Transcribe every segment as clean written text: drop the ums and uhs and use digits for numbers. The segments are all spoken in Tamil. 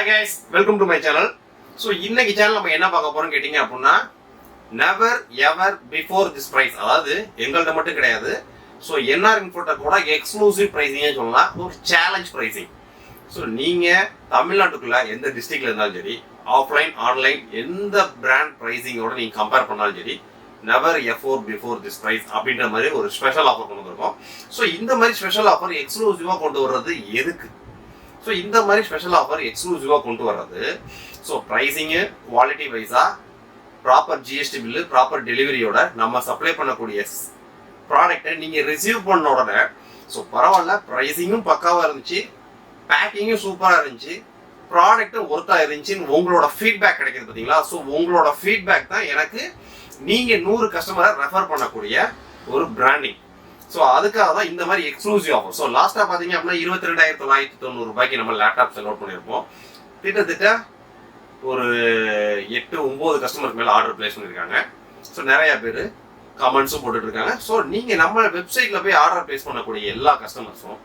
Hi guys, welcome to my channel. So இன்னைக்கு சேனல் நம்ம என்ன பார்க்க போறோம் கேட்டிங்க அப்படினா never ever before this price. அதாவது எங்கள்ட்ட மட்டும் கிடையாது. So NR Infotech கூட எக்ஸ்க்ளூசிவ் பிரைசிங்கே சொல்லலாம். ஒரு சேலஞ்ச் பிரைசிங். So நீங்க தமிழ்நாட்டுக்குள்ள எந்த டிஸ்ட்ரிக்ட்ல இருந்தாலும் சரி, ஆஃப்லைன் ஆன்லைன் எந்த பிராண்ட் பிரைசிங்கோட நீங்க கம்பேர் பண்ணாலும் சரி, never ever before this price அப்படின்ற மாதிரி ஒரு ஸ்பெஷல் ஆஃபர் கொண்டு வந்திருக்கோம். So இந்த மாதிரி ஸ்பெஷல் ஆஃபர் எக்ஸ்க்ளூசிவா கொண்டு வர்றது எதுக்கு? ஸோ இந்த மாதிரி ஸ்பெஷல் ஆஃபர் எக்ஸ்க்ளூசிவாக கொண்டு வர்றது, ஸோ ப்ரைஸிங்கு குவாலிட்டி வைஸாக ப்ராப்பர் ஜிஎஸ்டி பில்லு ப்ராப்பர் டெலிவரியோட நம்ம சப்ளை பண்ணக்கூடிய ப்ராடக்டை நீங்கள் ரிசீவ் பண்ண உடனே ஸோ பரவாயில்ல, ப்ரைஸிங்கும் பக்காவாக இருந்துச்சு, பேக்கிங்கும் சூப்பராக இருந்துச்சு, ப்ராடக்ட்டும் ஒர்த்தாக இருந்துச்சுன்னு உங்களோட ஃபீட்பேக் கிடைக்கிது பார்த்தீங்களா? ஸோ உங்களோட ஃபீட்பேக் தான் எனக்கு நீங்கள் 100 கஸ்டமரை ரெஃபர் பண்ணக்கூடிய ஒரு பிராண்டிங். ஸோ அதுக்காக தான் இந்த மாதிரி எக்ஸ்க்ளூசிவ் ஆஃபர். ஸோ லாஸ்ட்டாக பார்த்தீங்க அப்படின்னா 22,990 ரூபாய்க்கு நம்ம லேப்டாப் செல் அவுட் பண்ணியிருப்போம். கிட்டத்தட்ட ஒரு 8-9 கஸ்டமருக்கு மேலே ஆர்டர் பிளேஸ் பண்ணியிருக்காங்க. ஸோ நிறையா பேர் கமெண்ட்ஸும் போட்டுட்ருக்காங்க. ஸோ நீங்கள் நம்ம வெப்சைட்டில் போய் ஆர்டர் பிளேஸ் பண்ணக்கூடிய எல்லா கஸ்டமர்ஸும்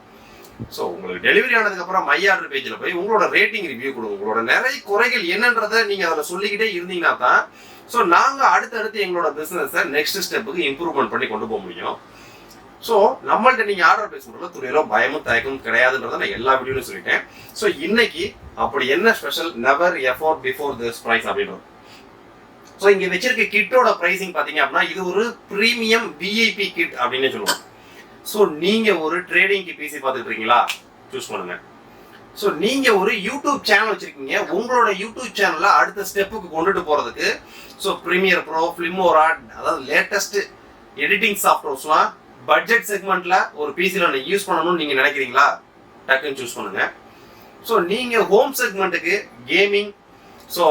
ஸோ உங்களுக்கு டெலிவரி ஆனதுக்கப்புறம் மை ஆர்டர் பேஜில் போய் உங்களோட ரேட்டிங் ரிவ்யூ கொடுங்க. உங்களோட நிறைய குறைகள் என்னன்றதை நீங்கள் அதில் சொல்லிக்கிட்டே இருந்தீங்கன்னா தான் ஸோ நாங்கள் அடுத்தடுத்து எங்களோட பிஸ்னஸை நெக்ஸ்ட் ஸ்டெப்புக்கு இம்ப்ரூவ்மெண்ட் பண்ணி கொண்டு போக முடியும். ஸோ நம்மள்ட்ட நீங்கள் ஆர்டர் பிளேஸ் பண்ணுறது துறையில பயமும் தயக்கமும் கிடையாதுன்றதை நான் எல்லா வீடியோலையும் சொல்லிட்டேன். ஸோ இன்னைக்கு அப்படி என்ன special never before before this price அப்படின்றது. ஸோ இங்கே வச்சிருக்க கிட்டோட ப்ரைஸிங் பார்த்தீங்க அப்படின்னா இது ஒரு ப்ரீமியம் விஐபி கிட் அப்படின்னு சொல்லுவோம். ஸோ நீங்கள் ஒரு ட்ரேடிங்க்கு பிசி பார்த்துட்டு இருக்கீங்களா, சூஸ் பண்ணுங்க. ஸோ நீங்கள் ஒரு யூடியூப் சேனல் வச்சிருக்கீங்க, உங்களோட யூடியூப் சேனலை அடுத்த ஸ்டெப்புக்கு கொண்டுட்டு போகிறதுக்கு ஸோ ப்ரீமியர் ப்ரோ, ஃபிலிமோரா, அதாவது லேட்டஸ்ட் எடிட்டிங் சாஃப்ட்வேர்ஸ்லாம் பட்ஜெட் செக்மெண்ட்ல ஒரு பிசில நீங்க யூஸ் பண்ணணும்னு நீங்க நினைக்கிறீங்களா, டக்குன்னு சூஸ் பண்ணுங்க. ஸோ நீங்க ஹோம் செக்மெண்ட்டுக்கு கேமிங், ஸோ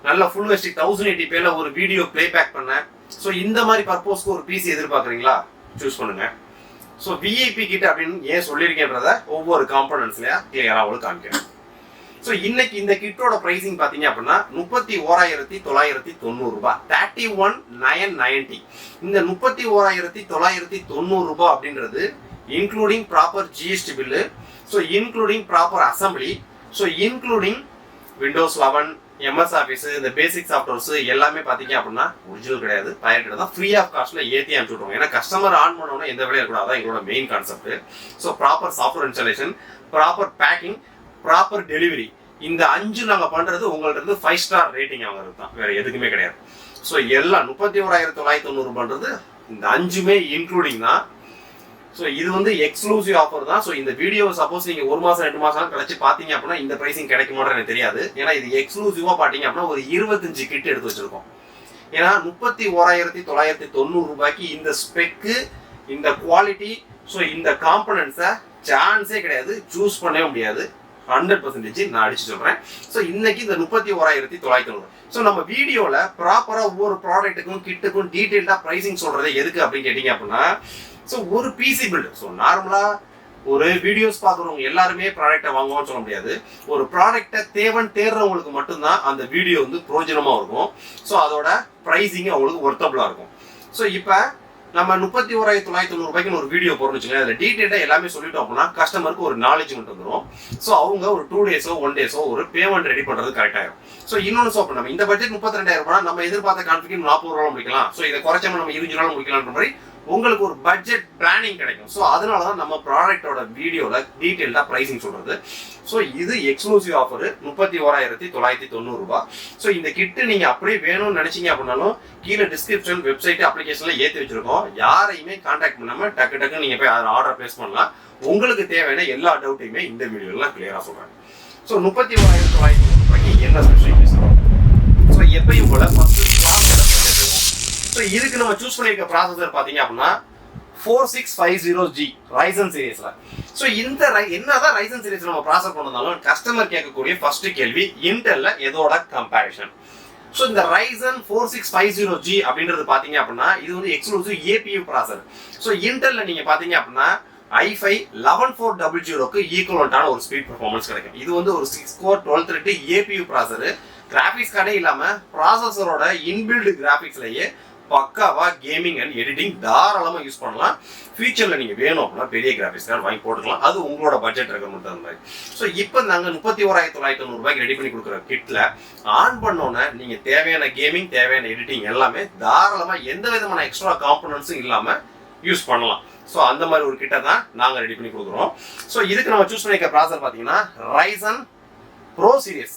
நல்ல ஃபுல் ஹெச்டி 1080p ஒரு வீடியோ பிளேபேக் பண்ண, ஸோ இந்த மாதிரி பர்பஸ்க்கு ஒரு பிசி எதிர்பார்க்குறீங்களா, சூஸ் பண்ணுங்க. ஸோ விஐபி கிட் அப்படின்னு ஏன் சொல்லியிருக்கேன்றத ஒவ்வொரு காம்பனன்ட்ஸ்லயா கிளியரா உங்களுக்கு காமிக்கிறேன். ஸோ இன்னைக்கு இந்த கிட்டோட பிரைசிங் பார்த்தீங்க அப்படின்னா 31,990 ரூபாய், 31,990. இந்த 31,990 ரூபாய் அப்படின்றது including proper GST bill, so including proper assembly, so including Windows 11, MS office, இந்த பேசிக் சாஃப்ட்வேர்ஸ் எல்லாமே பார்த்தீங்க அப்படின்னா ஒரிஜினல் கிடையாது, பைரேட்டட் தான், ஃப்ரீ ஆஃப் காஸ்ட்ல ஏற்றி அனுப்பிச்சுட்ருவோம். ஏன்னா கஸ்டமர் ஆன் பண்ணோன்னா எந்த வேலையும் இருக்கக்கூடாது, அதான் எங்களோட main concept. So proper software installation, proper packing, proper delivery, இந்த 5 நாங்கள் பண்றது உங்கள்ட்ட இருந்து 5 ஸ்டார் ரேட்டிங் வாங்குறது தான், வேற எதுக்குமே கிடையாது. ஸோ எல்லாம் 31,990 பண்றது இந்த 5மே இன்க்ளூடிங் தான். ஸோ இது வந்து எக்ஸ்க்ளூசிவ் ஆஃபர் தான். ஸோ இந்த வீடியோ சப்போஸ் நீங்க 1 மாசம் 2 மாசம் கழிச்சு பாத்தீங்க அப்படின்னா இந்த பிரைசிங் கிடைக்குமான்னு எனக்கு தெரியாது. ஏன்னா இது எக்ஸ்க்ளூசிவா பாத்தீங்க அப்படின்னா ஒரு 25 கிட் எடுத்து வச்சிருக்கோம். ஏன்னா 31,990 ரூபாய்க்கு இந்த ஸ்பெக்கு, இந்த குவாலிட்டி, ஸோ இந்த காம்பனன்ட்ஸை சான்ஸே கிடையாது, சூஸ் பண்ணவே முடியாது. 100% நான் அடிச்சு சொல்றேன். ஸோ இன்னைக்கு இந்த 31,990. ஸோ நம்ம வீடியோல ப்ராப்பரா ஒவ்வொரு ப்ராடக்ட்டுக்கும் கிட்டுக்கும் டீடைல்டா பிரைசிங் சொல்றது எதுக்கு அப்படின்னு கேட்டீங்க அப்படின்னா, ஸோ ஒரு பிசி பில்டு, ஸோ நார்மலா ஒரு வீடியோஸ் பார்க்குறவங்க எல்லாருமே ப்ராடக்டை வாங்குவான்னு சொல்ல முடியாது. ஒரு ப்ராடக்டை தேடுறவங்களுக்கு மட்டும்தான் அந்த வீடியோ வந்து பிரோஜனமா இருக்கும். ஸோ அதோட பிரைசிங் அவங்களுக்கு ஒர்த்தபிளா இருக்கும். ஸோ இப்போ நம்ம 31,990 ரூபாய்க்கு ஒரு வீடியோ போறோம்னு வச்சுக்கோங்க, அதில் டீடைல்டா எல்லாமே சொல்லிட்டோம் அப்படின்னா கஸ்டமருக்கு ஒரு நாலேஜ்மெண்ட் வந்துடும். ஸோ அவங்க ஒரு 2 டேஸோ 1 டேஸோ ஒரு பேமெண்ட் ரெடி பண்றது கரெக்ட் ஆயிடும். ஸோ இன்னொன்று சோப்பு, நம்ம இந்த பட்ஜெட் 32,000 ரூபாய், நம்ம எதிர்பார்த்த கான்ஃபிகன் 40 ரூபாய் முடிக்கலாம். ஸோ இதை குறைச்சா நம்ம 20 நாள் முடிக்கலான்ற மாதிரி உங்களுக்கு ஒரு பட்ஜெட் பிளானிங் கிடைக்கும். ஸோ அதனால தான் நம்ம ப்ராடக்டோட வீடியோல டீடைல்டா பிரைசிங் சொல்றது. ஸோ இது எக்ஸ்க்ளூசிவ் ஆஃபர் 31,990 ரூபாய். ஸோ இந்த கிட்டு நீங்க அப்படியே வேணும்னு நினைச்சீங்க அப்படின்னாலும் கீழே டிஸ்கிரிப்ஷன், வெப்சைட், அப்ளிகேஷன்ல ஏற்றி வச்சிருக்கோம். யாரையுமே கான்டாக்ட் பண்ணாம டக்கு நீங்க போய் அதில் ஆர்டர் பிளேஸ் பண்ணலாம். உங்களுக்கு தேவையான எல்லா டவுட்டையுமே இந்த வீடியோல கிளியரா சொல்றேன். ஸோ 31,990 ரூபாய்க்கு என்ன ஸ்பெஷல் பேசுறோம். ஸோ எப்பயும் போல ஸோ இதுக்கு நம்ம சூஸ் பண்ணிருக்க ப்ராசஸர் பாத்தீங்க அப்படின்னா 4650G Ryzen சீரிஸ்ல. ஸோ இந்த என்னதான் Ryzen சீரிஸ் நம்ம ப்ராசஸர் கொண்டாலும் கஸ்டமர் கேட்கக்கூடிய ஃபர்ஸ்ட் கேள்வி இன்டெல்ல எதோட கம்பேரிஷன். ஸோ இந்த Ryzen 4650G அப்படின்றது பாத்தீங்க அப்படின்னா இது வந்து எக்ஸ்க்ளூசிவ் APU ப்ராசஸர். ஸோ இன்டெல்ல நீங்க பாத்தீங்க அப்படின்னா i5 11400க்கு ஈக்குவலண்டான ஒரு ஸ்பீட் பெர்ஃபார்மன்ஸ் கிடைக்கும். இது வந்து ஒரு 6 கோர் 1230 APU ப்ராசஸர். கிராபிக்ஸ் கார்டே இல்லாம ப்ராசஸரோட இன்பில்ட் கிராபிக்ஸ்லயே பக்காவா கேமிங் அண்ட் எடிட்டிங் தாராளமாக யூஸ் பண்ணலாம். ஃபியூச்சரில் நீங்கள் வேணும் அப்படின்னா பெரிய கிராஃபிக்ஸ் கார்டு வாங்கி போட்டுக்கலாம். அது உங்களோட பட்ஜெட் ரெக்கமெண்ட் அந்த மாதிரி. ஸோ இப்போ நாங்கள் 31,990 ரெடி பண்ணி கொடுக்குற கிட்டில் ஆன் பண்ணோன்னே நீங்கள் தேவையான கேமிங், தேவையான எடிட்டிங் எல்லாமே தாராளமாக எந்த விதமான எக்ஸ்ட்ரா காம்பனன்ட்ஸும் இல்லாமல் யூஸ் பண்ணலாம். ஸோ அந்த மாதிரி ஒரு கிட்ட தான் நாங்கள் ரெடி பண்ணி கொடுக்குறோம். ஸோ இதுக்கு நம்ம சூஸ் பண்ணிக்க ப்ராசர் பார்த்தீங்கன்னா Ryzen Pro சீரிஸ்.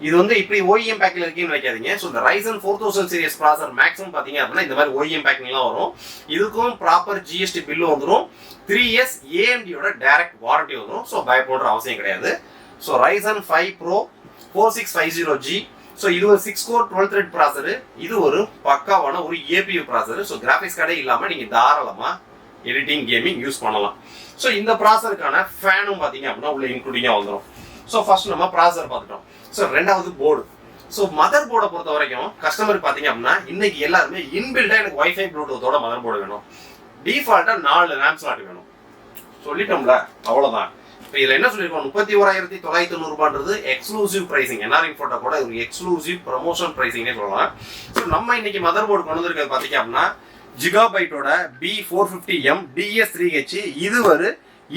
இது வந்து இப்படி OEM பேக்கில் இருக்குன்னு நினைக்காதீங்க. ஸோ இந்த Ryzen 4000 சீரிஸ் ப்ராசர் மேக்ஸிமம் பார்த்தீங்க அப்படின்னா இந்த மாதிரி OEM பேக்கிங்லாம் வரும். இதுக்கும் ப்ராப்பர் GST பில்லு வந்துடும். 3 years AMDயோட டைரக்ட் வாரண்டி வந்துடும். ஸோ பயப்படுற அவசியம் கிடையாது. So Ryzen 5 Pro 4650G. So இது ஒரு 6 core 12 thread ப்ராசரு. இது ஒரு பக்காவான ஒரு APU ப்ராசரு. ஸோ கிராஃபிக்ஸ் கார்டே இல்லாமல் நீங்கள் தாராளமாக எடிட்டிங், கேமிங் யூஸ் பண்ணலாம். ஸோ இந்த ப்ராசருக்கான ஃபேனும் பார்த்தீங்க அப்படின்னா உள்ள இன்க்ளூடிங்காக வந்துடும். ஸோ ஃபர்ஸ்ட் நம்ம ப்ராசர் பார்த்துட்டோம். ஸோ ரெண்டாவது போர்டு. ஸோ மதர் போர்டை பொறுத்த வரைக்கும் கஸ்டமருக்கு பார்த்தீங்க அப்படின்னா இன்னைக்கு எல்லாருமே இன்பில்டாக எனக்கு வைஃபை ப்ளூடூத்தோட மதர் போர்டு வேணும், டிஃபால்ட்டாக 4 RAM ஸ்லாட் வேணும். சொல்லிட்டோம்ல, அவ்வளோதான். இப்போ இதில் என்ன சொல்லியிருக்கோம், 31,990 எக்ஸ்க்ளூசிவ் பிரைசிங். என்ஆர்இன் ஃபோட்டோ கூட ஒரு எக்ஸ்க்ளூசிவ் ப்ரமோஷன் பிரைசிங்னே சொல்லலாம். ஸோ நம்ம இன்னைக்கு மதர் போர்டு கொண்டு வந்திருக்கிறது பார்த்தீங்க அப்படின்னா ஜிகாபைட்டோட B450M DS3H. இது ஒரு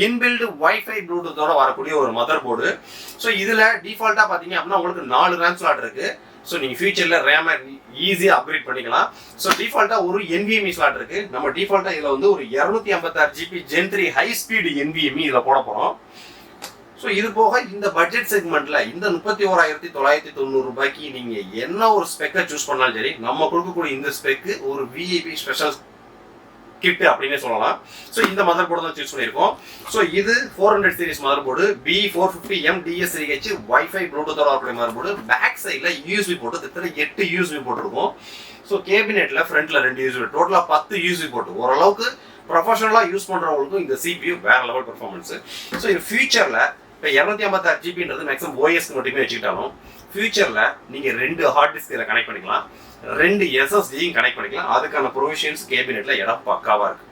இன்பில்டு வைஃபை ப்ளூடூத்தோட வரக்கூடிய ஒரு மதர் போர்டு. ஸோ இதில் டிஃபால்ட்டாக பார்த்தீங்க அப்படின்னா உங்களுக்கு 4 RAM ஸ்லாட் இருக்கு. ஸோ நீங்கள் ஃபியூச்சரில் ரேமை ஈஸியாக அப்கிரேட் பண்ணிக்கலாம். ஸோ டிஃபால்ட்டாக ஒரு NVMe ஸ்லாட் இருக்கு. நம்ம டிஃபால்ட்டாக இதில் வந்து ஒரு 256GB Gen 3 high speed NVMe இதில் போட போகிறோம். ஸோ இது போக இந்த பட்ஜெட் செக்மெண்ட்ல இந்த 31,990 ரூபாய்க்கு நீங்க என்ன ஒரு ஸ்பெக்கை சூஸ் பண்ணாலும் சரி, நம்ம கொடுக்கக்கூடிய இந்த ஸ்பெக்கு ஒரு விஐபி ஸ்பெஷல் கிட் அப்படின்னே சொல்லலாம். ஸோ இந்த மதர் போர்டு தான் சூஸ் பண்ணியிருக்கோம். ஸோ இது 400 series motherboard, B450M DS3H wifi ப்ளூடூத்தோட வரக்கூடிய மதர் போர்டு. பேக் சைடில் USB போட்டு கிட்டத்தட்ட 8 USB போட்டிருக்கும். ஸோ கேபினெட்ல ஃப்ரண்ட்ல 2 USB, டோட்டலாக 10 USB போட்டு ஓரளவுக்கு ப்ரொஃபஷனலாக யூஸ் பண்ணுறவங்களுக்கும் இந்த CPU வேற லெவல் பெர்ஃபார்மன்ஸ். ஸோ இது ஃபியூச்சரில் இப்போ 256GB மேக்ஸிமம் OSக்கு மட்டுமே வச்சுக்கிட்டாலும் ஃபியூச்சரில் நீங்கள் 2 ஹார்ட் டிஸ்க் இதில் கனெக்ட் பண்ணிக்கலாம், 2 SSDயும் கனெக்ட் பண்ணிக்கலாம். அதுக்கான ப்ரொவிஷன்ஸ் கேபினெட்ல இடம் பக்காவாக இருக்கு.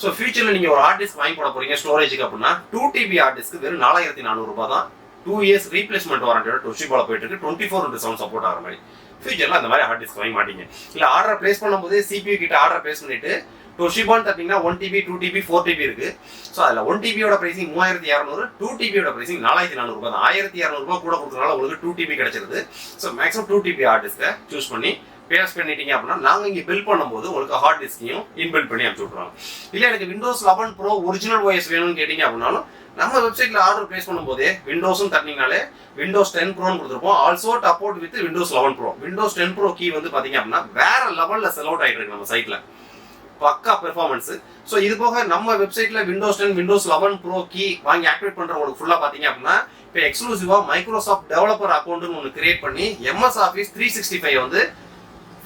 ஸோ ஃபியூச்சரில் நீங்கள் ஒரு ஹார்ட் டிஸ்க் வாங்கி போட போறீங்க ஸ்டோரேஜுக்கு அப்படின்னா 2TB ஹார்ட் டிஸ்க் வெறும் 4,400 ரூபாய் தான். 2 years ரீப்ளேஸ்மெண்ட் வாரண்டியோட Toshiba போயிட்டு இருக்கு. 24/7 சப்போர்ட் ஆகிற மாதிரி. ஃபியூச்சரில் அந்த மாதிரி ஹார்ட் டிஸ்க் வாங்கி மாட்டீங்க. இல்லை ஆர்டர் பிளேஸ் பண்ணும்போது CPU கிட்ட ஆர்டர் பிளேஸ் பண்ணிட்டு Toshibaன்னு பார்த்தீங்கன்னா 1TB 2TB 4TB இருக்கு. ஸோ அதில் 1TBயோட பிரைசிங் 3,200, 2TBயோட பிரைசிங் 4,400 ரூபாய் தான். 1,200 ரூபாய் கூட கொடுத்தனால உங்களுக்கு 2TB கிடைச்சிருது. ஸோ மேக்ஸிமம் 2TB ஹார்ட் டிஸ்கை சூஸ் பண்ணி பேஸ் பண்ணிட்டீங்க அப்படின்னா நாங்கள் இங்கே பில் பண்ணும்போது உங்களுக்கு ஹார்ட் டிஸ்கையும் இன்பில்ட் பண்ணி அனுப்பிச்சு விட்ருவாங்க. இல்லை எனக்கு Windows 11 Pro ஒரிஜினல் OS வேணும்னு கேட்டீங்க அப்படின்னாலும் நம்ம வெப்சைட்ல ஆர்டர் பிளேஸ் பண்ணும்போதே விண்டோஸும் தட்டினீங்கனாலே Windows 10 Proன்னு கொடுத்துருப்போம். Also support with Windows 11 Pro. Windows 10 Pro key வந்து பார்த்தீங்க அப்படின்னா வேற லெவலில் செல் அவுட் ஆகிட்டு இருக்கு நம்ம சைட்ல, பக்கா பெர்ஃபார்மன்ஸ். ஸோ இது போக நம்ம வெப்சைட்ல Windows 10 Windows 11 Pro கீ வாங்கி ஆக்டிவேட் பண்றவங்களுக்கு ஃபுல்லா பாத்தீங்க அப்படின்னா இப்போ எக்ஸ்க்ளூசிவா மைக்ரோசாஃப்ட் டெவலப்பர் அக்கௌண்ட்னு ஒன்று கிரியேட் பண்ணி MS Office 365 வந்து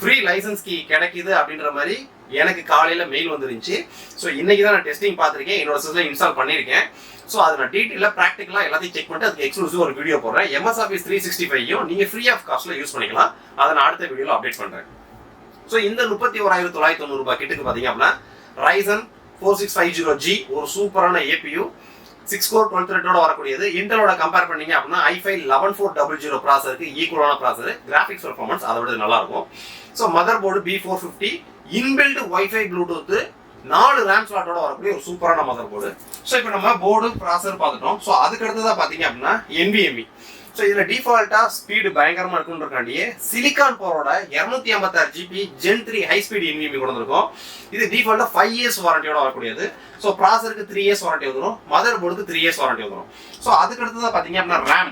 ஃப்ரீ லைசன்ஸ் கீ கிடைக்குது அப்படின்ற மாதிரி எனக்கு காலையில மெயில் வந்துருந்துச்சு. ஸோ இன்னைக்கு தான் நான் டெஸ்டிங் பார்த்துருக்கேன், என்னோட சிஸ்டம்ல இன்ஸ்டால் பண்ணியிருக்கேன். ஸோ அதை நான் டீட்டெயிலாக ப்ராக்டிக்கலாக எல்லாத்தையும் செக் பண்ணிட்டு அதுக்கு எக்ஸ்க்ளூசிவ் ஒரு வீடியோ போடுறேன். MS Office 365 நீங்கள் ஃப்ரீ ஆஃப் காஸ்ட்ல யூஸ் பண்ணிக்கலாம். அதை நான் அடுத்த வீடியோவில் அப்டேட் பண்றேன். ஸோ இந்த 31,990 ரூபாய் கிட்டுக்கு பார்த்தீங்க அப்படின்னா Ryzen 4650G ஒரு சூப்பரான APU, 6 core 12 thread வரக்கூடியது. இன்டலோட கம்பேர் பண்ணீங்க அப்படின்னா i5 11400 ப்ராசருக்கு ஈக்குவலான ப்ராசர், கிராஃபிக்ஸ் பெர்ஃபார்மன்ஸ் அதை விட நல்லா இருக்கும். So mother board B450 inbuilt wifi Bluetooth 4 RAM ஸ்லாட்டோட வரக்கூடிய ஒரு சூப்பரான மதர் போர்டு. ஸோ இப்போ நம்ம போர்டு ப்ராசர் பார்த்துட்டோம். ஸோ அதுக்கு அடுத்ததான் பார்த்தீங்க அப்படின்னா NVMe. ஸோ இதில் டிஃபால்ட்டாக ஸ்பீடு பயங்கரமாக இருக்குன்றக்காண்டியே சிலிக்கான் பவரோட 256GB Gen 3 high speed NVMe கொண்டு வந்திருக்கும். இது டிஃபால்ட்டாக 5 years வாரண்டியோட வரக்கூடியது. ஸோ ப்ராசருக்கு 3 years வாரண்டி வந்துடும், மதர் போர்டுக்கு 3 years வாரண்டி வந்துடும். ஸோ அதுக்கு அடுத்ததான் பார்த்தீங்க அப்படின்னா RAM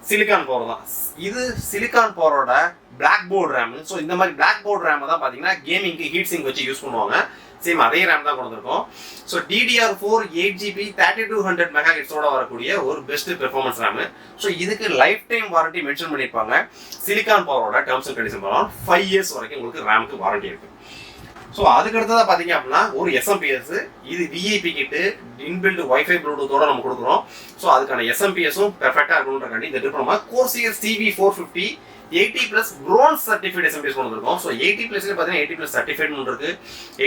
சிலிக்கான் பவர் தான். இது சிலிக்கான் பவரோட பிளாக் போர்டு ரேம். ஸோ இந்த மாதிரி பிளாக் போர்டு ரேம் தான் பார்த்தீங்கன்னா கேமிங்க்கு ஹீட் சிங்க் வச்சு யூஸ் பண்ணுவாங்க. சேம் அதே ரேம் தான் கொண்டு வந்திருக்கோம். ஸோ DDR4 8GB 3200 மெகாஹெர்ட்ஸோட வரக்கூடிய ஒரு பெஸ்ட் பெர்ஃபார்மன்ஸ் ரேம். ஸோ இதுக்கு லைஃப் டைம் வாரண்டி மென்ஷன் பண்ணியிருப்பாங்க. சிலிக்கான் பவரோட டேர்ம்ஸ் அண்ட் கண்டிஷன் பண்ணலாம் 5 years வரைக்கும் உங்களுக்கு ரேமுக்கு வாரண்டி இருக்கு. ஸோ அதுக்கு அடுத்ததாக பார்த்தீங்க அப்படின்னா ஒரு SMPS. இது VIP கிட்டு இன்பில்ட் வைஃபை ப்ளூடூத்தோட நம்ம கொடுக்குறோம். ஸோ அதுக்கான SMPSும் பெர்ஃபெக்டாக இருக்கணுன்றக்காண்டி இந்த diploma கோர்சியர் CV450 80+ bronze certified SMPS கொண்டு வந்திருக்கோம். ஸோ 80+ பார்த்தீங்கன்னா 80+ certified ஒன்று இருக்கு,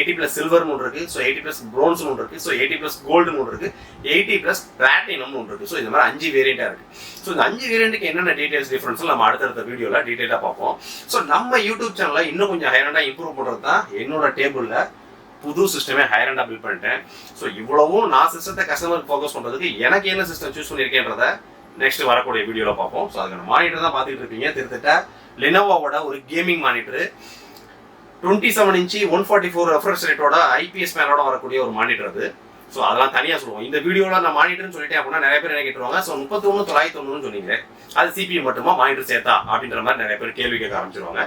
80+ silver ஒன்று இருக்கு, ஸோ 80+ bronze ஒன்று இருக்கு, ஸோ 80+ gold ஒன்று இருக்கு, 80+ platinum ஒன்று இருக்கு. ஸோ இந்த மாதிரி 5 வேரியண்டா இருக்கு. ஸோ இந்த 5 வேரியண்ட்டுக்கு என்னென்ன டீடைல்ஸ் டிஃபரன்ஸ் நம்ம அடுத்தடுத்த வீடியோல டீடைலா பார்ப்போம். ஸோ நம்ம யூடியூப் சேனல்ல இன்னும் கொஞ்சம் ஹையரண்டா இம்ப்ரூவ் பண்றது தான் என்னோட டேபிள்ல புது சிஸ்டமே ஹையரண்டா பில்ட் பண்ணிட்டேன். ஸோ இவ்வளவும் நான் சிஸ்டத்தை கஸ்டமருக்கு ஃபோக்கஸ் பண்றதுக்கு எனக்கு என்ன சிஸ்டம் சூஸ் பண்ணியிருக்கேன்றத நெக்ஸ்ட் வரக்கூடிய வீடியோல பார்ப்போம். ஸோ அதுக்கான மானிட்டர் தான் பார்த்துட்டு இருக்கீங்க. திருத்திட்ட லெனோவோட ஒரு கேமிங் மானிட்டர் 27 இன்ச் 144 ரெஃப்ரெஷ் ரேட்டோட ஐபிஎஸ் பேனலோட வரக்கூடிய ஒரு மானிட்டர் அது. ஸோ அதெல்லாம் தனியாக சொல்லுவோம். இந்த வீடியோவில் நான் மானிட்டர்னு சொல்லிட்டேன் அப்படின்னா நிறைய பேர் என்ன கேட்டுருவாங்க, ஸோ 31,990 சொன்னீங்க, அது சிபியூ மட்டுமா மானிட்டர் சேர்த்தா அப்படின்ற மாதிரி நிறைய பேர் கேள்வி கேட்க ஆரம்பிச்சிருவாங்க.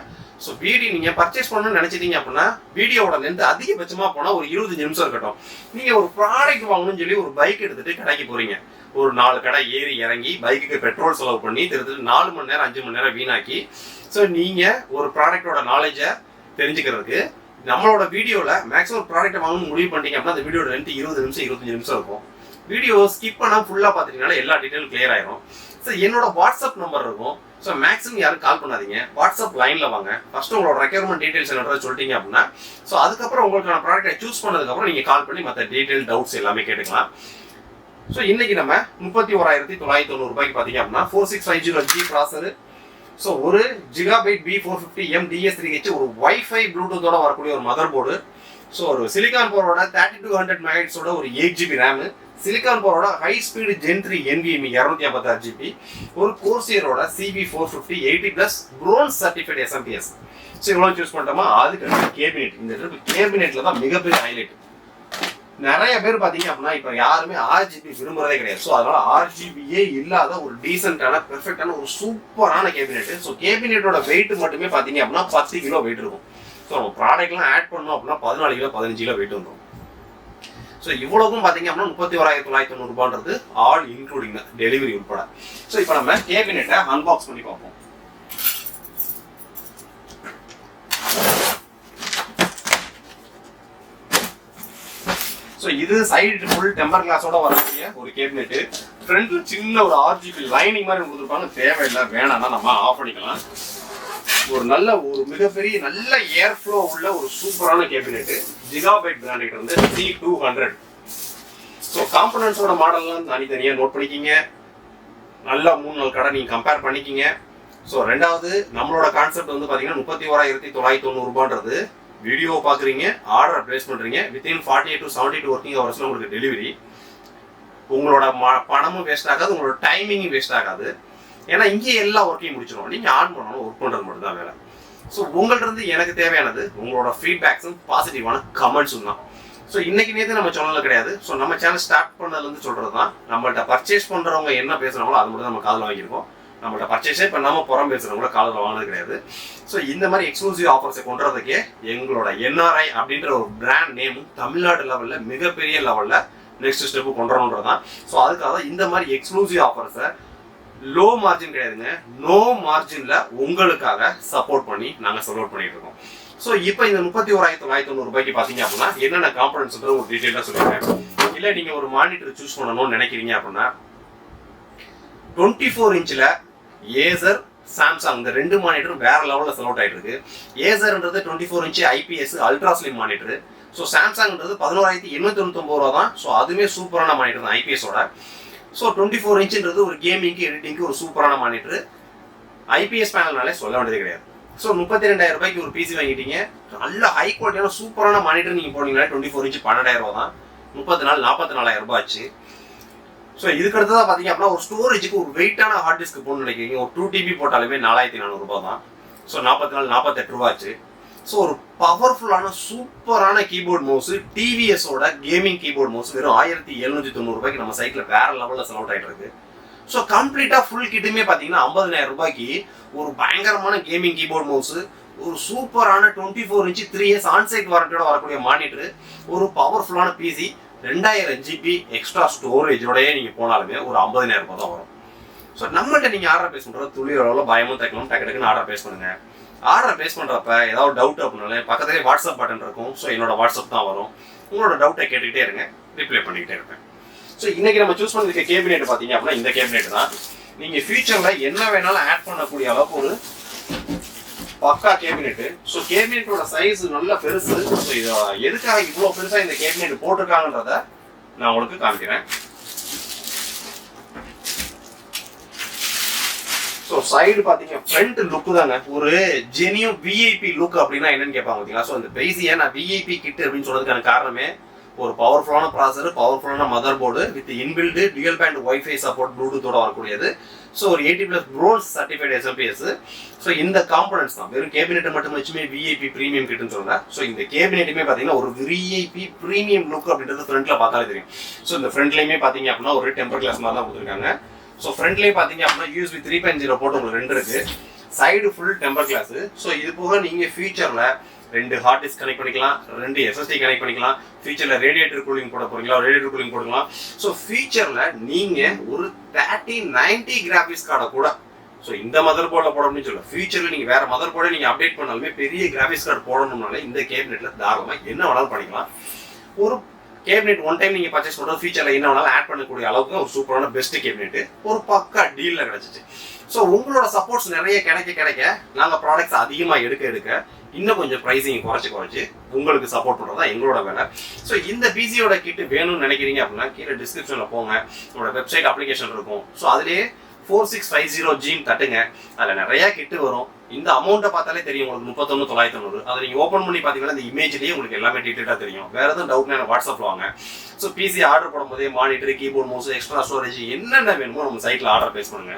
ஸோ வீடியோ நீங்கள் பர்ச்சேஸ் பண்ணணும்னு நினச்சிட்டீங்க அப்படின்னா வீடியோட லென்த் அதிகபட்சமாக போனால் ஒரு 25 நிமிஷம் இருக்கட்டும். நீங்கள் ஒரு ப்ராடக்ட் வாங்கணும்னு சொல்லி ஒரு பைக் எடுத்துகிட்டு கடைக்கு போகிறீங்க, ஒரு 4 கடை ஏறி இறங்கி பைக்குக்கு பெட்ரோல் செலவு பண்ணி திருத்து 4 மணி நேரம் 5 மணி நேரம் வீணாக்கி, ஸோ நீங்கள் ஒரு ப்ராடக்டோட நாலேஜை தெரிஞ்சுக்கிறதுக்கு நம்மளோட வீடியோவில் மேக்ஸிமம் ஒரு ப்ராடக்ட்டை வாங்கணும்னு முடிவு பண்ணிட்டீங்க அப்படின்னா அந்த வீடியோட லென்த் 20 நிமிஷம் 25 நிமிஷம் இருக்கும். வீடியோ ஸ்கிப் பண்ணால் ஃபுல்லாக பார்த்துட்டீங்கன்னா எல்லா டீட்டெயிலும் கிளியர் ஆயிரும். ஸோ என்னோட வாட்ஸ்அப் நம்பர் இருக்கும். ஸோ மேக்ஸிமம் யாரும் கால் பண்ணாதீங்க, வாட்ஸ்அப் லைனில் வாங்க. ஃபர்ஸ்ட் உங்களோட ரெக்யர்மெண்ட் டீடைல்ஸ் என்னன்றதை சொல்லிட்டீங்க அப்படின்னா ஸோ அதுக்கப்புறம் உங்களுக்கான ப்ராடக்ட்டை சூஸ் பண்ணதுக்கப்புறம் நீங்கள் கால் பண்ணி மற்ற டீடைல் டவுட்ஸ் எல்லாமே கேட்டுக்கலாம். ஸோ இன்னைக்கு நம்ம 31,990 ரூபாய்க்கு பார்த்தீங்க அப்படின்னா 4650G ப்ராசர், ஸோ ஒரு GB B450M DS3H, ஒரு வைஃபை ப்ளூடூத்தோட வரக்கூடிய ஒரு மதர் போர்டு, ஸோ ஒரு சிலிகான் பவரோட 3200 MHz ஒரு 8GB ரேமு, சிலிகான் பவரோட high speed Gen 3 NVMe 256GB, ஒரு கோர்சியரோட CB450 80+ bronze certified SMPS. So இவ்வளோ சூஸ் பண்ணிட்டோமா. அதுக்கு கேபினெட், இந்த கேபினெட்ல தான் மிகப்பெரிய ஹைலைட். நிறைய பேர் பார்த்தீங்க அப்படின்னா இப்போ யாருமே RGB விரும்புறதே கிடையாது. ஸோ அதனால RGBயே இல்லாத ஒரு டீசென்டான பெர்ஃபெக்டான ஒரு சூப்பரான கேபினெட். ஸோ கேபினெட்டோட வெயிட் மட்டுமே பார்த்தீங்க அப்படின்னா 10 கிலோ வெயிட் இருக்கும். ஸோ நம்ம ப்ராடக்ட்லாம் ஆட் பண்ணோம் அப்படின்னா 14 கிலோ 15 கிலோ வெயிட் வந்துடும். ஸோ இவ்வளவுக்கும் பார்த்தீங்க அப்படின்னா 31,990 ரூபான்றது ஆல் இன்க்ளூடிங் டெலிவரி உட்பட. ஸோ இப்போ நம்ம கேபினெட்டை அன்பாக்ஸ் பண்ணி பார்ப்போம். ஸோ இது சைடு ஃபுல் டெம்பர் கிளாஸோட வரக்கூடிய ஒரு கேபினெட். ஃப்ரண்ட்ல சின்ன ஒரு RGB லைனிங் மாதிரி கொடுத்துருப்பாங்க, தேவையில்லை வேணாம்னா நம்ம ஆஃப் பண்ணிக்கலாம். ஒரு நல்ல ஒரு மிகப்பெரிய நல்ல ஏர் ஃப்ளோ உள்ள ஒரு சூப்பரான கேபினெட். ஜிகாபைட் பிராண்ட் வந்து C200. ஸோ காம்பனன்ட்ஸோட மாடல்லாம் தனித்தனியாக நோட் பண்ணிக்கிங்க. நல்லா 3-4 கடை நீங்கள் கம்பேர் பண்ணிக்கிங்க. ஸோ ரெண்டாவது நம்மளோட கான்செப்ட் வந்து பார்த்தீங்கன்னா 31,990 ரூபான்றது வீடியோ பார்க்குறீங்க, ஆர்டர் பிளேஸ் பண்ணுறீங்க, வித்தின் 48 to 72 ஒர்க்கிங் ஹவர்ஸில் உங்களுக்கு டெலிவரி. உங்களோட பணமும் வேஸ்ட் ஆகாது, உங்களோட டைமிங்கும் வேஸ்ட் ஆகாது. ஏன்னா இங்கே எல்லா ஒர்க்கையும் முடிச்சிடும், நீங்கள் ஆன் பண்ணணும், ஒர்க் பண்ணுறது மட்டும் தான் வேலை. ஸோ உங்கள்கிட்ட இருந்து எனக்கு தேவையானது உங்களோட ஃபீட்பேக்ஸும் பாசிட்டிவான கமெண்ட்ஸும் தான். ஸோ இன்னைக்கு நேற்று நம்ம சேனலில் கிடையாது. ஸோ நம்ம சேனல் ஸ்டார்ட் பண்ணதுலேருந்து சொல்கிறது தான், நம்மள்கிட்ட பர்ச்சேஸ் பண்ணுறவங்க என்ன பேசுகிறாங்களோ அது மட்டும் நம்ம காதில் வாங்கியிருக்கோம். நம்மள்ட்ட பர்ச்சேஸே பண்ணாமல் புறம் பேசுகிறவங்கள காலில் வாங்கினது கிடையாது. ஸோ இந்த மாதிரி எக்ஸ்க்ளூசிவ் ஆஃபர்ஸை கொண்டுறதுக்கே எங்களோட NRI அப்படின்ற ஒரு பிராண்ட் நேமும் தமிழ்நாடு லெவலில் மிகப்பெரிய லெவலில் நெக்ஸ்ட் ஸ்டெப்பு கொண்டுறணுன்றது தான். ஸோ அதுக்காக இந்த மாதிரி எக்ஸ்க்ளூசிவ் ஆஃபர்ஸை லோ மார்ஜின் கிடையாதுங்க, நோ மார்ஜினில் உங்களுக்காக சப்போர்ட் பண்ணி நாங்கள் சப்போர்ட் பண்ணிட்டு இருக்கோம். ஸோ இப்போ இந்த 31,990 ரூபாய்க்கு பார்த்தீங்க அப்படின்னா என்னென்ன காம்பனன்ட்ஸ்ன்ற ஒரு டீட்டெயிலாக சொல்லியிருக்கேன். இல்லை நீங்கள் ஒரு மானிட்டர் சூஸ் பண்ணணும்னு நினைக்கிறீங்க அப்படின்னா 24 இன்ச்சில் ஏசர் சாம்சங் இந்த 2 மானிட்டரும் வேற லெவலில் செல் அவுட் ஆகிட்டு இருக்கு. ஏசர்ன்றது 24 inch IPS ultra slim monitor. So சாம்சங்ன்றது 11,899 ரூபா தான். ஸோ அதுவுமே சூப்பரான மானிட்டர் தான் IPSோட. ஸோ 24 இன்ச்சுன்றது ஒரு கேமிங்க்கு எடிட்டிங்க்கு ஒரு சூப்பரான மானிட்டர். IPS பேனல்னாலே சொல்ல வேண்டியது கிடையாது. ஸோ 32,000 ரூபாய்க்கு ஒரு PC வாங்கிட்டீங்க, நல்ல ஹை குவாலிட்டியான சூப்பரான மானிட்டர் நீங்கள் போனீங்கன்னா 24 இன்ச்சு 12,000 ரூபா தான், 44,000 ரூபாய் ஆச்சு. ஸோ இதுக்கு அடுத்ததாக பார்த்தீங்க அப்படின்னா ஒரு ஸ்டோரேஜுக்கு ஒரு வெயிட்டான ஹார்ட் டிஸ்க் போகணும்னு நினைக்கிறீங்க, ஒரு 2 TB போட்டாலுமே 4,400 ரூபா தான். ஸோ 48 ரூபா ஆச்சு. ஸோ ஒரு பவர்ஃபுல்லான சூப்பரான கீபோர்ட் மவுஸ் டிவிஎஸோட கேமிங் கீபோர்ட் மவுஸ் வெறும் 1,790 ரூபாய்க்கு நம்ம சைட்டில் வேற லெவலில் செல் அவுட் ஆகிட்டு இருக்கு. ஸோ கம்ப்ளீட்டாக ஃபுல் கிட்டுமே பார்த்தீங்கன்னா 50,000 ரூபாய்க்கு ஒரு பயங்கரமான கேமிங் கீபோர்ட் மவுஸ், ஒரு சூப்பரான 24 இன்ச்சு 3 years ஆன்சைட் வாரண்டியோட வரக்கூடிய மானிட்டர், ஒரு பவர்ஃபுல்லான PC, 2000 GB எக்ஸ்ட்ரா ஸ்டோரேஜோடய நீங்கள் போனாலுமே ஒரு 50,000 ரூபாய் தான் வரும். ஸோ நம்மள்கிட்ட நீங்கள் ஆர்டர் பேஸ் பண்ணுறது துளி அளவில் பயமும் தைக்கலாம், டக்குன்னு ஆர்டர் பேஸ் பண்ணுங்க. ஆர்டர் பேஸ் பண்ணுறப்ப ஏதாவது டவுட் அப்படின்னாலே பக்கத்துலேயே வாட்ஸ்அப் பட்டன் இருக்கும். ஸோ என்னோட வாட்ஸ்அப் தான் வரும். உங்களோட டவுட்டை கேட்டுக்கிட்டே இருங்க, ரிப்ளை பண்ணிக்கிட்டே இருப்பேன். ஸோ இன்னைக்கு நம்ம சூஸ் பண்ணிருக்க கேபினெட் பார்த்தீங்க அப்படின்னா இந்த கேபினெட் தான். நீங்கள் ஃபியூச்சரில் என்ன வேணாலும் ஆட் பண்ணக்கூடிய அளவுக்கு ஒரு பக்கா கேபினெட். ஸோ கேபினெட்டோட சைஸ் நல்ல பெருசு. ஸோ இது எதுக்காக இவ்வளோ பெருசாக இந்த கேபினெட் போட்டிருக்காங்கன்றத நான் உங்களுக்கு காமிக்கிறேன். ஸோ சைடு பார்த்தீங்க ஃப்ரண்ட் லுக் தாங்க ஒரு ஜெனியூன் விஐபி லுக் அப்படின்னா என்னன்னு கேட்பாங்க பார்த்தீங்களா. ஸோ அந்த பேசியா நான் விஐபி கிட் அப்படின்னு சொன்னதுக்கான காரணமே ஒரு பவர்ஃபுல்லான ப்ராசர், பவர்ஃபுல்லான motherboard with inbuilt dual band wifi support ப்ளூடூத்தோட வரக்கூடியது. ஸோ ஒரு 80+ ப்ரோன்ஸ் சர்டிஃபைட் எஸ்எம்பிஎஸ். ஸோ இந்த காம்பனன்ட்ஸ் தான் வெறும் கேபினெட் மட்டும் வச்சுமே விஐபி ப்ரீமியம் கிட்னு சொல்றேன். ஸோ இந்த கேபினெட்டுமே பார்த்தீங்கன்னா ஒரு விஐபி ப்ரீமியம் லுக் அப்படின்றது ஃப்ரண்ட்ல பார்த்தாலே தெரியும். ஸோ இந்த ஃப்ரண்ட்லையுமே பார்த்தீங்க அப்படின்னா ஒரு டெம்பர் கிளாஸ் மாதிரி தான் கொடுத்துருக்காங்க. ஸோ ஃப்ரண்ட்லேயே பார்த்தீங்க அப்படின்னா USB 3.0 போட்டு உங்களுக்கு 2 இருக்கு. Side full temper glass. So இது போக நீங்கள் ஃபியூச்சரில் 2 ஹார்ட் டிஸ்க் கனெக்ட் பண்ணிக்கலாம், 2 SSD கனெக்ட் பண்ணிக்கலாம். ஃபியூச்சரில் ரேடியேட்டர் கூலிங் போட போறீங்களா, ரேடியேட்டர் கூலிங் போட்டுக்கலாம். ஸோ ஃபியூச்சரில் நீங்கள் ஒரு 3090 கிராஃபிக்ஸ் கார்டை கூட ஸோ இந்த மதர் போர்டில் போடணும்னு சொல்ல ஃபியூச்சரில் நீங்கள் வேற மதர் போர்டை நீங்கள் அப்டேட் பண்ணாலுமே பெரிய கிராஃபிக்ஸ் கார்டு போடணும்னாலே இந்த கேபினெட்டில் தாராளமாக என்ன வேணாலும் பண்ணிக்கலாம். ஒரு கேபினெட் ஒன் டைம் நீங்க பர்ச்சேஸ் பண்றது ஃபியூச்சர்ல என்ன வேணாலும் ஆட் பண்ணக்கூடிய அளவுக்கு ஒரு சூப்பரான பெஸ்ட் கேபினெட் ஒரு பக்கா டீல்ல கிடைச்சிச்சு. ஸோ உங்களோட சப்போர்ட்ஸ் நிறைய கிடைக்க நாங்கள் ப்ராடக்ட்ஸ் அதிகமாக எடுக்க இன்னும் கொஞ்சம் ப்ரைஸிங் குறைச்சு உங்களுக்கு சப்போர்ட் பண்ணுறது தான் எங்களோட வேலை. ஸோ இந்த பிசியோட கிட் வேணும்னு நினைக்கிறீங்க அப்படின்னா கீழே டிஸ்கிரிப்ஷனில் போங்க, உங்களோட வெப்சைட் அப்ளிகேஷன் இருக்கும். ஸோ அதுலேயே 4650G தட்டுங்க, அதில் நிறைய கிட்டு வரும். இந்த அமௌண்ட்டை பார்த்தாலே தெரியும் உங்களுக்கு 31,990. அதை நீங்கள் ஓப்பன் பண்ணி பார்த்தீங்கன்னா இந்த இமேஜ்லேயே உங்களுக்கு எல்லாமே டீட்டெயிலாக தெரியும். வேறு எதுவும் டவுட்னா எனக்கு வாட்ஸ்அப்பில் வாங்க. ஸோ பிசி ஆர்டர் போடும்போதே monitor, keyboard, mouse, extra storage என்னென்ன வேணுமோ நம்ம சைட்டில் ஆர்டர் பேஸ் பண்ணுங்க.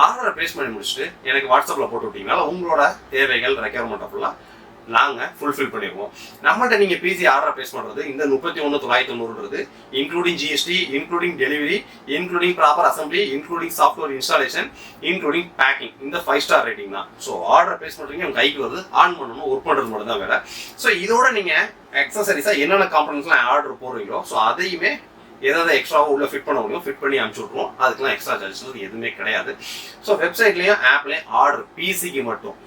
ஆர்டரை பேஸ் பண்ணி முடிச்சுட்டு எனக்கு வாட்ஸ்அப்பில் போட்டு விட்டீங்கன்னா உங்களோட தேவைகள் ரெக்யர்மெண்ட் ஃபுல்லாக நாங்கள் ஃபுல்ஃபில் பண்ணிடுவோம். நம்மள்ட்ட நீங்கள் பிசி ஆர்டர் பேஸ் பண்ணுறது இந்த 31,990 including GST, including delivery, including proper assembly, including software installation, including packing. இந்த 5 ஸ்டார் ரேட்டிங் தான். ஸோ ஆர்டர் பேஸ் பண்ணுறீங்க உங்கள் கைக்கு வருது, ஆன் பண்ணணும், ஒர்க் பண்ணுறது மட்டும் தான் வேலை. ஸோ இதோட நீங்கள் எக்ஸசரிஸாக என்னென்ன காம்பனன்ட்ஸ்லாம் ஆர்டர் போடுறீங்களோ ஸோ அதையுமே ஏதாவது எக்ஸ்ட்ராவாக உள்ள ஃபிட் பண்ண முடியும், ஃபிட் பண்ணி அனுப்பிச்சு விட்ருவோம். அதுக்கெல்லாம் எக்ஸ்ட்ரா சார்ஜஸ் எதுவுமே கிடையாது. ஸோ வெப்சைட்லேயும் ஆப்லேயும் ஆர்டர் பிசிக்கு மட்டும்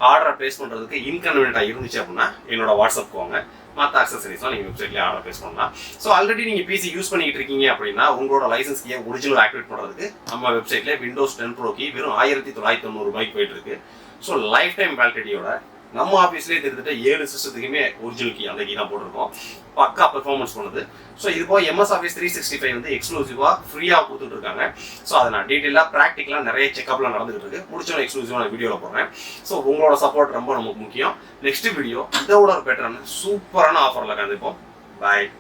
ஆர்டரை பேஸ் பண்ணுறதுக்கு இன்கன்வீனியன்ட்டாக இருந்துச்சு அப்படின்னா என்னோட வாட்ஸ்அப் போங்க. மற்ற அக்சசரிஸ்லாம் நீங்கள் வெப்சைட்லேயே ஆர்டர் பேஸ் பண்ணலாம். ஸோ ஆல்ரெடி நீங்கள் பிசி யூஸ் பண்ணிக்கிட்டு இருக்கீங்க அப்படின்னா உங்களோட லைசன்ஸ் கீயை ஒரிஜினல் ஆக்டிவேட் பண்ணுறதுக்கு நம்ம வெப்சைட்லேயே Windows 10 Pro கீ வெறும் 1990 போயிட்டு இருக்கு. ஸோ லைஃப் டைம் வேலிடிட்டியோட நம்ம ஆஃபீஸ்லேயே கிட்டத்தட்ட 7 சிஸ்டத்துக்குமே ஒரிஜினல் கீ அந்த கீ தான் போட்டிருக்கோம். பக்கா பெர்ஃபார்மன்ஸ் பண்ணுது. ஸோ இது போக MS Office 365 வந்து எக்ஸ்க்ளூசிவாக ஃப்ரீயாக கொடுத்துட்டு இருக்காங்க. ஸோ அதை நான் டீட்டெயிலாக ப்ராக்டிக்கலாக நிறைய செக்அப்லாம் நடந்துகிட்டு இருக்கு. முடிச்சோம் எக்ஸ்க்ளூசிவாக நான் வீடியோவில் போடுறேன். ஸோ உங்களோட சப்போர்ட் ரொம்ப நமக்கு முக்கியம். நெக்ஸ்ட் வீடியோ இதோட ஒரு பெட்டரான சூப்பரான ஆஃபரில் கண்டிப்போம். பாய்.